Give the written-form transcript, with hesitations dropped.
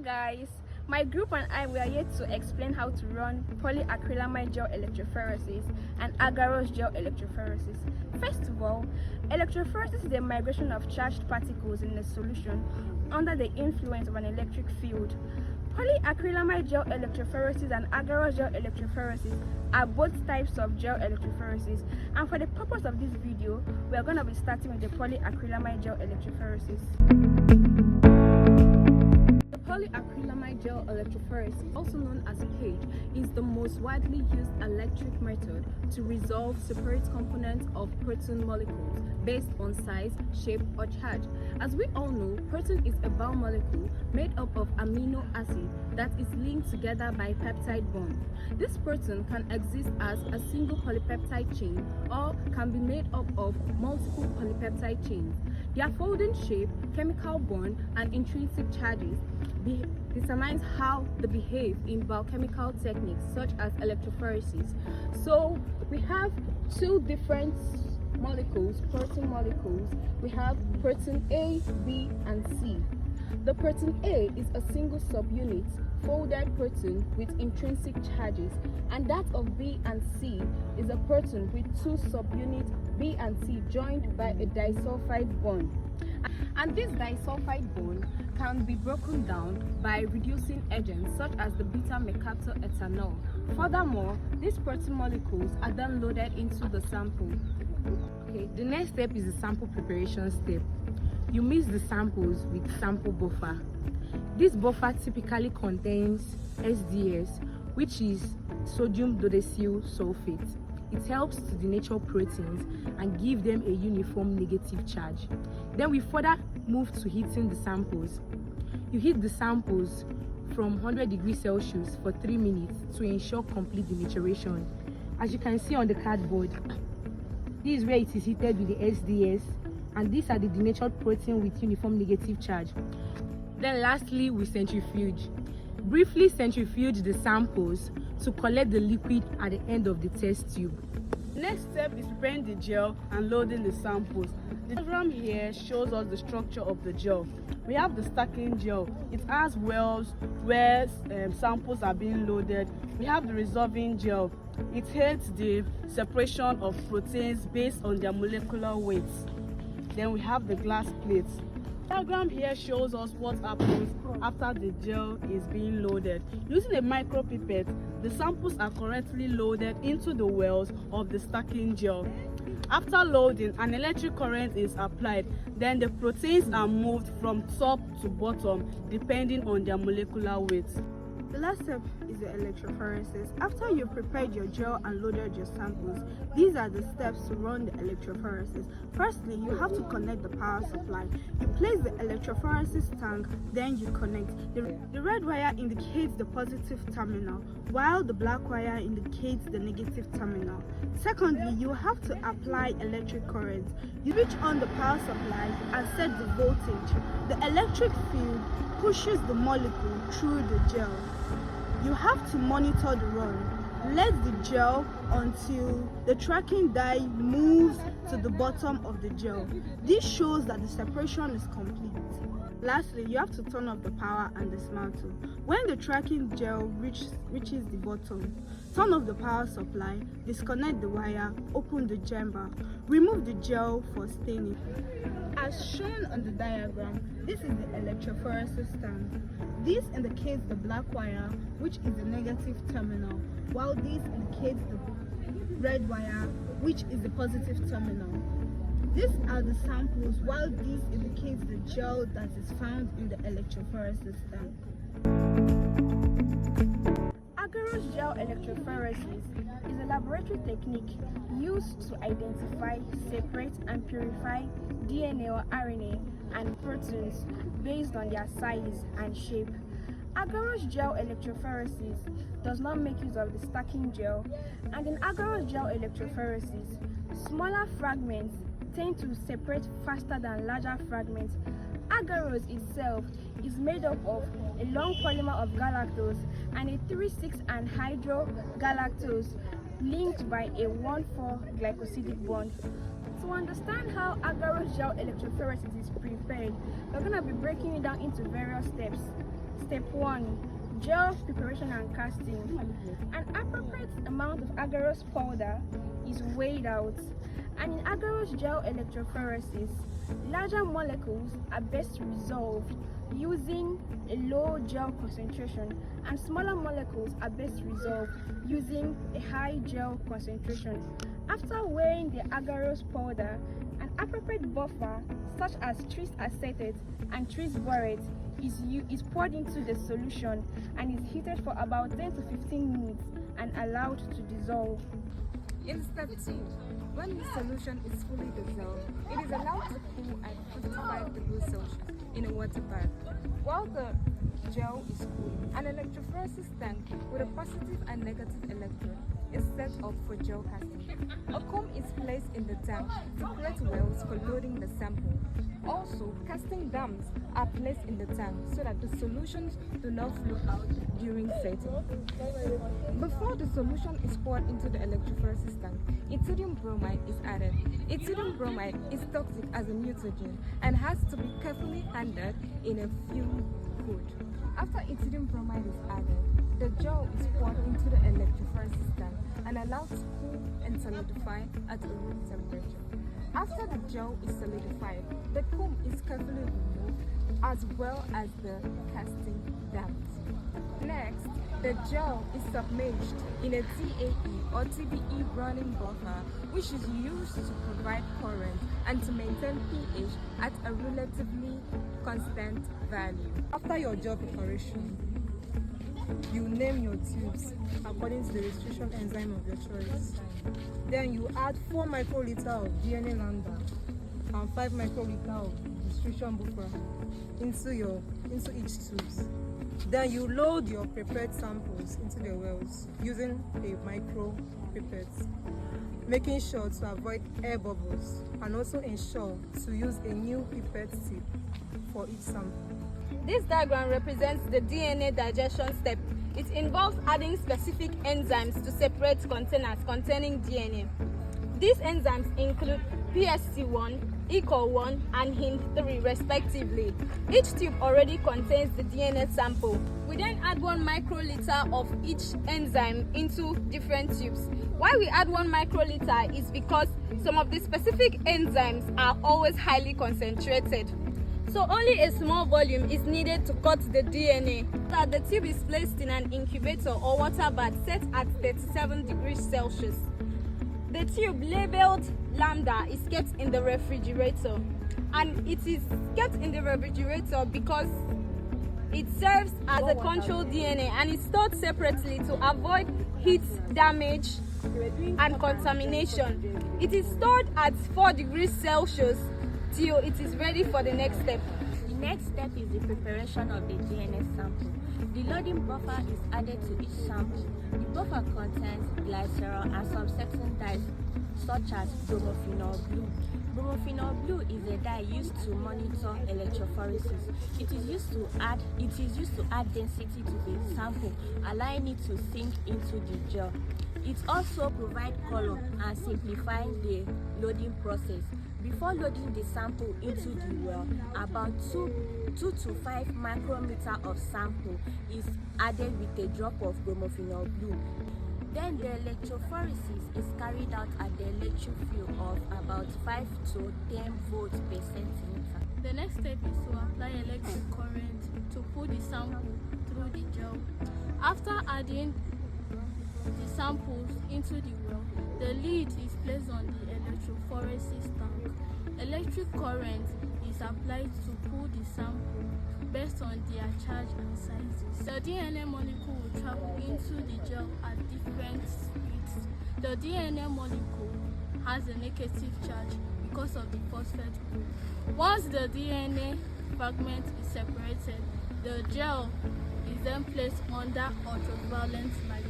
guys, my group and I were here to explain how to run polyacrylamide gel electrophoresis and agarose gel electrophoresis. First of all, electrophoresis is the migration of charged particles in a solution under the influence of an electric field. Polyacrylamide gel electrophoresis and agarose gel electrophoresis are both types of gel electrophoresis, and for the purpose of this video, we are going to be starting with the polyacrylamide gel electrophoresis. Polyacrylamide gel electrophoresis, also known as PAGE, is the most widely used electric method to resolve separate components of protein molecules based on size, shape, or charge. As we all know, protein is a biomolecule made up of amino acid that is linked together by peptide bond. This protein can exist as a single polypeptide chain or can be made up of multiple polypeptide chains. Their folding shape, chemical bond, and intrinsic charges determines how they behave in biochemical techniques such as electrophoresis. So we have two different molecules, protein molecules. We have protein A, B, and C. The protein A is a single subunit folded protein with intrinsic charges, and that of B and C is a protein with two subunits B and C joined by a disulfide bond. And this disulfide bond can be broken down by reducing agents such as the beta-mercaptoethanol. Furthermore, these protein molecules are then loaded into the sample. Okay, the next step is the sample preparation step. You mix the samples with sample buffer. This buffer typically contains SDS, which is sodium dodecyl sulfate. It helps to denature proteins and give them a uniform negative charge. Then we further move to heating the samples. You heat the samples from 100 degrees Celsius for 3 minutes to ensure complete denaturation. As you can see on the cardboard, this is where it is heated with the SDS, and these are the denatured protein with uniform negative charge. Then lastly, we centrifuge. Briefly centrifuge the samples to collect the liquid at the end of the test tube. Next step is preparing the gel and loading the samples. The diagram here shows us the structure of the gel. We have the stacking gel. It has wells where samples are being loaded. We have the resolving gel. It aids the separation of proteins based on their molecular weights. Then we have the glass plates. The diagram here shows us what happens after the gel is being loaded. Using a micropipette, the samples are correctly loaded into the wells of the stacking gel. After loading, an electric current is applied. Then the proteins are moved from top to bottom depending on their molecular weight. The last step is the electrophoresis. After you've prepared your gel and loaded your samples, these are the steps to run the electrophoresis. Firstly, you have to connect the power supply. You place the electrophoresis tank, then you connect. The red wire indicates the positive terminal, while the black wire indicates the negative terminal. Secondly, you have to apply electric current. You switch on the power supply and set the voltage. The electric field pushes the molecule through the gel. You have to monitor the run. Let the gel until the tracking die moves to the bottom of the gel. This shows that the separation is complete. Lastly, you have to turn off the power and dismantle. When the tracking gel reaches the bottom, turn off the power supply, disconnect the wire, open the chamber, remove the gel for staining. As shown on the diagram, this is the electrophoresis tank. This indicates the black wire, which is the negative terminal, while this indicates the red wire, which is the positive terminal. These are the samples, while this indicates the gel that is found in the electrophoresis tank. Agarose gel electrophoresis is a laboratory technique used to identify, separate, and purify DNA or RNA and proteins based on their size and shape. Agarose gel electrophoresis does not make use of the stacking gel, and in agarose gel electrophoresis, smaller fragments tend to separate faster than larger fragments. Agarose itself is made up of a long polymer of galactose and a 3,6 anhydrogalactose linked by a 1,4 glycosidic bond. To understand how agarose gel electrophoresis is prepared, we're going to be breaking it down into various steps. Step 1. Gel preparation and casting. An appropriate amount of agarose powder is weighed out. And in agarose gel electrophoresis, larger molecules are best resolved using a low gel concentration, and smaller molecules are best resolved using a high gel concentration. After weighing the agarose powder, an appropriate buffer such as tris acetate and tris borate is poured into the solution and is heated for about 10 to 15 minutes and allowed to dissolve. In step 2, when the solution is fully dissolved, it is allowed to cool at 55 degrees Celsius in a water bath. While the gel is cooling, an electrophoresis tank with a positive and negative electrode is set up for gel casting. A comb is placed in the tank to create wells for loading the sample. Also, casting dams are placed in the tank so that the solutions do not flow out during setting. Before the solution is poured into the electrophoresis tank, ethidium bromide is added. Ethidium bromide is toxic as a mutagen and has to be carefully handled in a fume hood. After ethidium bromide is added, the gel is poured into the electrophoresis tank and allowed to cool and solidify at a room temperature. After the gel is solidified, the comb is carefully removed as well as the casting dams. Next, the gel is submerged in a TAE or TBE running buffer, which is used to provide current and to maintain pH at a relatively constant value. After your gel preparation, you name your tubes according to the restriction enzyme of your choice. Then you add 4 microliter of DNA lambda and 5 microliter of restriction buffer into each tubes. Then you load your prepared samples into the wells using a micro pipette, making sure to avoid air bubbles and also ensure to use a new pipette tip for each sample. This diagram represents the DNA digestion step. It involves adding specific enzymes to separate containers containing DNA. These enzymes include PSC1, ECOL1, and HIN3 respectively. Each tube already contains the DNA sample. We then add 1 microliter of each enzyme into different tubes. Why we add 1 microliter is because some of the specific enzymes are always highly concentrated. So only a small volume is needed to cut the DNA. The tube is placed in an incubator or water bath set at 37 degrees Celsius. The tube labeled lambda is kept in the refrigerator, and it is kept in the refrigerator because it serves as a control DNA and is stored separately to avoid heat damage and contamination. It is stored at 4 degrees Celsius till it is ready for the next step. The next step is the preparation of the DNA sample. The loading buffer is added to each sample. The buffer contains glycerol and some certain dyes such as bromophenol blue. Bromophenol blue is a dye used to monitor electrophoresis. It is used to add density to the sample, allowing it to sink into the gel. It also provides color and simplifying the loading process. Before loading the sample into the well, about 2 to 5 micrometer of sample is added with a drop of bromophenol blue. Then the electrophoresis is carried out at the electric field of about 5 to 10 volts per centimeter. The next step is to apply electric current to put the sample through the gel. After adding the samples into the well, the lid is placed on the electrophoresis tank. Electric current is applied to pull the sample based on their charge and sizes. The DNA molecule will travel into the gel at different speeds. The DNA molecule has a negative charge because of the phosphate group. Once the DNA fragment is separated, the gel is then placed under ultraviolet light.